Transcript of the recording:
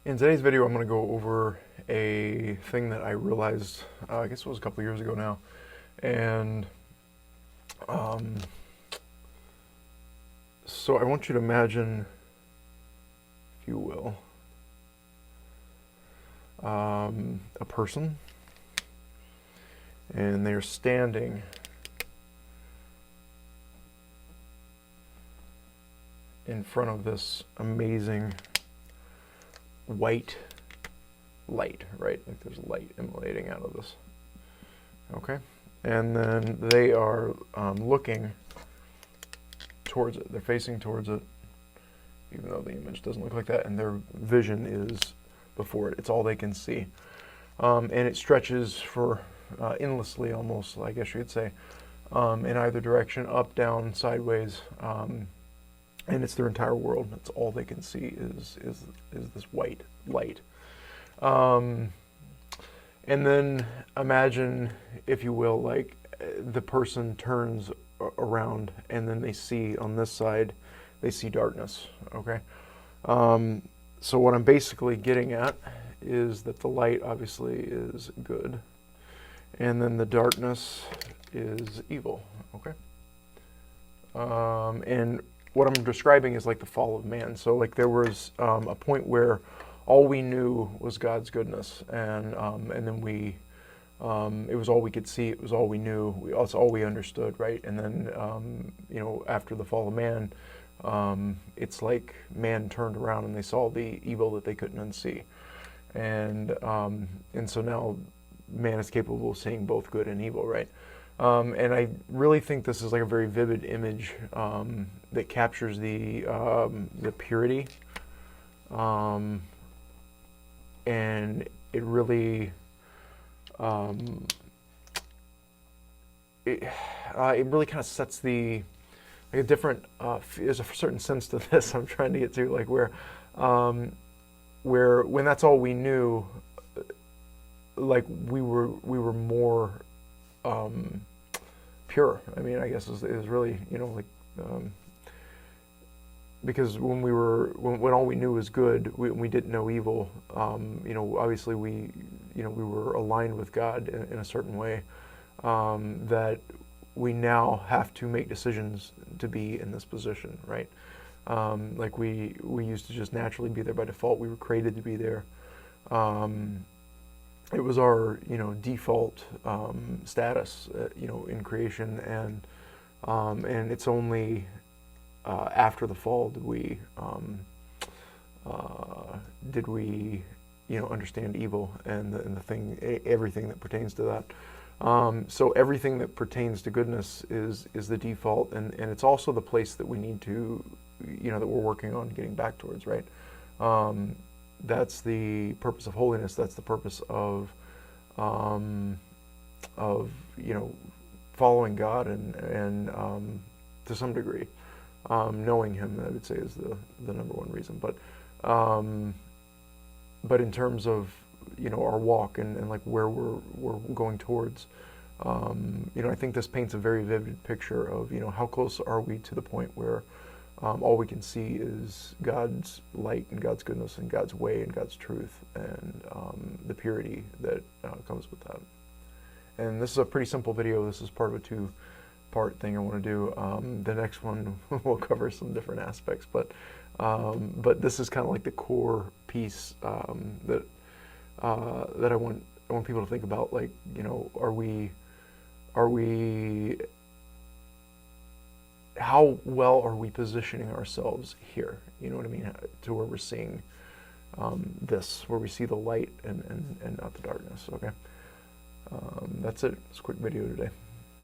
In today's video, I'm going to go over a thing that I realized, I guess it was a couple years ago now, and um, so I want you to imagine, if you will, a person, and they're standing in front of this amazing white light, right? Like there's light emanating out of this. Okay? And then they are looking towards it. They're facing towards it, even though the image doesn't look like that, and their vision is before it. It's all they can see. And it stretches for endlessly, almost, I guess you could say, in either direction, up, down, sideways. And it's their entire world. That's all they can see is this white light. And then imagine, if you will, like the person turns around and then they see on this side, they see darkness. Okay. So what I'm basically getting at is that the light obviously is good, and then the darkness is evil. Okay. And what I'm describing is like the fall of man. So like there was a point where all we knew was God's goodness, and then it was all we could see. It was all we knew. It's all we understood, right? And then after the fall of man, it's like man turned around and they saw the evil that they couldn't unsee, and so now man is capable of seeing both good and evil, right? And I really think this is like a very vivid image that captures the purity, and it really it really kind of sets the like a different. There's a certain sense to this I'm trying to get to, like where when that's all we knew, like we were more pure. I mean, I guess is really, because when all we knew was good, we didn't know evil. Obviously we were aligned with God in a certain way, that we now have to make decisions to be in this position, right? Like we used to just naturally be there by default. We were created to be there. It was our default status in creation, and it's only after the fall did we understand evil and the thing, everything that pertains to that. So everything that pertains to goodness is the default, and it's also the place that we need to that we're working on getting back towards, right? That's the purpose of holiness. That's the purpose of following God and to some degree knowing Him. I would say is the number one reason. But in terms of our walk and like where we're going towards, I think this paints a very vivid picture of how close are we to the point where all we can see is God's light and God's goodness and God's way and God's truth and the purity that comes with that. And this is a pretty simple video. This is part of a two-part thing I want to do. The next one will cover some different aspects, but this is kind of like the core piece that I want people to think about. Like, are we how well are we positioning ourselves here? You know what I mean? To where we're seeing where we see the light and not the darkness. Okay, that's it. It's a quick video today.